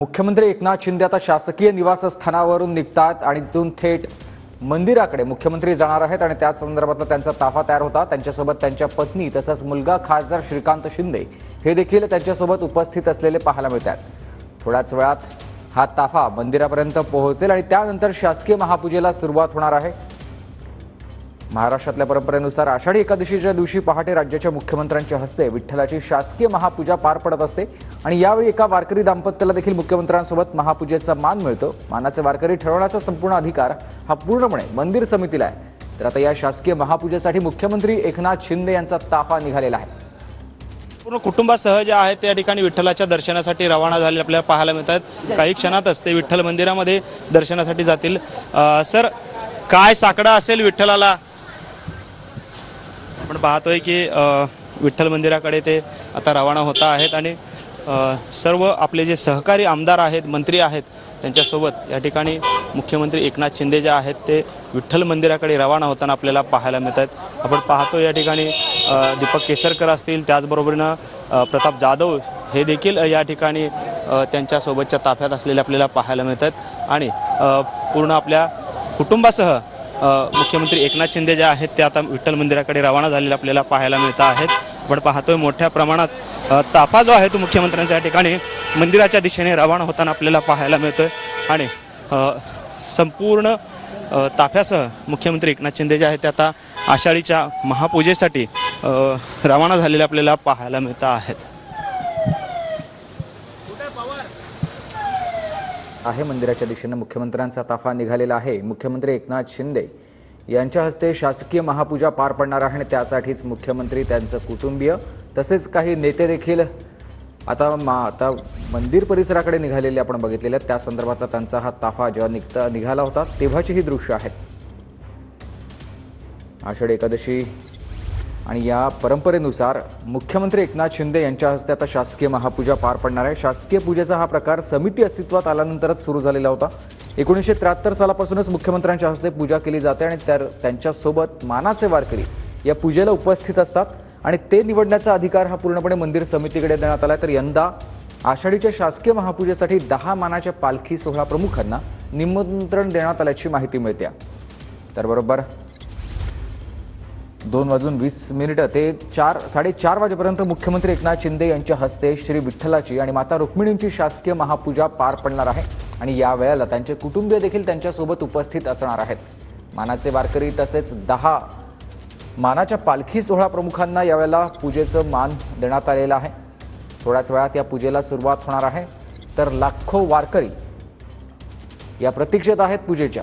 मुख्यमंत्री एकनाथ शिंदे आता शासकीय निवासस्थानावरून निघतात आणि तिथून थेट मंदिराकडे मुख्यमंत्री जाणार आहेत आणि त्याच संदर्भातला त्यांचा ताफा तयार होता। त्यांच्यासोबत त्यांच्या पत्नी तसंच मुलगा खासदार श्रीकांत शिंदे हे देखील त्यांच्यासोबत उपस्थित असलेले पाहायला मिळतात। थोड्याच वेळात हा ताफा मंदिरापर्यंत पोहोचेल आणि त्यानंतर शासकीय महापूजेला सुरुवात होणार आहे। महाराष्ट्रातल्या परंपरेनुसार आषाढी एकादशीच्या दिवशी पहाटे राज्याच्या मुख्यमंत्र्यांच्या हस्ते विठ्ठलाची शासकीय महापूजा पार पडत असते आणि यावेळी एका वारकरी दाम्पत्याला देखील मुख्यमंत्र्यांसोबत महापूजेचा मान मिळतो। मानाचे वारकरी ठरवण्याचा संपूर्ण अधिकार हा पूर्णपणे मंदिर समितीला आहे। तर आता या शासकीय महापूजेसाठी मुख्यमंत्री एकनाथ शिंदे यांचा ताफा निघालेला आहे। पूर्ण कुटुंबासह जे आहे त्या ठिकाणी विठ्ठलाच्या दर्शनासाठी रवाना झाले आपल्याला पाहायला मिळतात। काही क्षणातच ते विठ्ठल मंदिरामध्ये दर्शनासाठी जातील। सर, काय साकडा असेल विठ्ठलाला? आपण पाहतोय की विठ्ठल मंदिराकडे ते आता रवाना होता आहेत आणि सर्व आपले जे सहकारी आमदार आहेत, मंत्री आहेत, त्यांच्यासोबत या ठिकाणी मुख्यमंत्री एकनाथ शिंदे जे आहेत ते विठ्ठल मंदिराकडे रवाना होताना आपल्याला पाहायला मिळतात। आपण पाहतो या ठिकाणी दीपक केसरकर असतील, त्याचबरोबरीनं प्रताप जाधव हे देखील या ठिकाणी त्यांच्यासोबतच्या ताफ्यात असलेले आपल्याला पाहायला मिळतात आणि पूर्ण आपल्या कुटुंबासह मुख्यमंत्री एकनाथ शिंदे जे आहेत ते आता विठ्ठल मंदिराकडे रवाना झालेले आपल्याला पाहायला मिळत आहेत। आपण पाहतोय मोठ्या प्रमाणात ताफा जो आहे तो मुख्यमंत्र्यांच्या या ठिकाणी मंदिराच्या दिशेने रवाना होताना आपल्याला पाहायला मिळतोय आणि संपूर्ण ताफ्यासह मुख्यमंत्री एकनाथ शिंदे जे आहेत ते आता आषाढीच्या महापूजेसाठी रवाना झालेले आपल्याला पाहायला मिळत आहेत। मंदिराच्या दिशेने मुख्यमंत्र्यांचा ताफा निघालेला आहे। मुख्यमंत्री एकनाथ शिंदे यांच्या हस्ते शासकीय महापूजा पार पडणार आहे आणि त्यासाठीच मुख्यमंत्री, त्यांचे कुटुंबीय तसेच काही नेते देखील आता मंदिर परिसराकडे निघालेले आपण बघितलेले आहेत। त्या संदर्भातला त्यांचा हा ताफा जेव्हा निघाला होता तेव्हाची ही दृश्य आहेत। आषाढी एकादशी आणि या परंपरेनुसार मुख्यमंत्री एकनाथ शिंदे यांच्या हस्ते आता शासकीय महापूजा पार पडणार आहे। शासकीय पूजेचा हा प्रकार समिती अस्तित्वात आल्यानंतरच सुरू झालेला होता। 1973 सालापासूनच मुख्यमंत्र्यांच्या हस्ते पूजा केली जाते आणि त्यांच्यासोबत मानाचे वारकरी या पूजेला उपस्थित असतात आणि ते निवडण्याचा अधिकार हा पूर्णपणे मंदिर समितीकडे देण्यात आला। तर यंदा आषाढीच्या शासकीय महापूजेसाठी 10 मानाच्या पालखी सोहळा प्रमुखांना निमंत्रण देण्यात आल्याची माहिती मिळते। तर बरोबर 2:20 ते 4:30 वाजेपर्यंत मुख्यमंत्री एकनाथ शिंदे यांच्या हस्ते श्री विठ्ठलाची आणि माता रुक्मिणींची शासकीय महापूजा पार पडणार आहे आणि या वेळेला त्यांचे कुटुंबीय देखील त्यांच्यासोबत उपस्थित असणार आहेत। मानाचे वारकरी तसेच 10 मानाच्या पालखी सोहळा प्रमुखांना यावेळेला पूजेचं मान देण्यात आलेलं आहे। थोड्याच वेळात या पूजेला सुरुवात होणार आहे। तर लाखो वारकरी या प्रतीक्षेत आहेत पूजेच्या।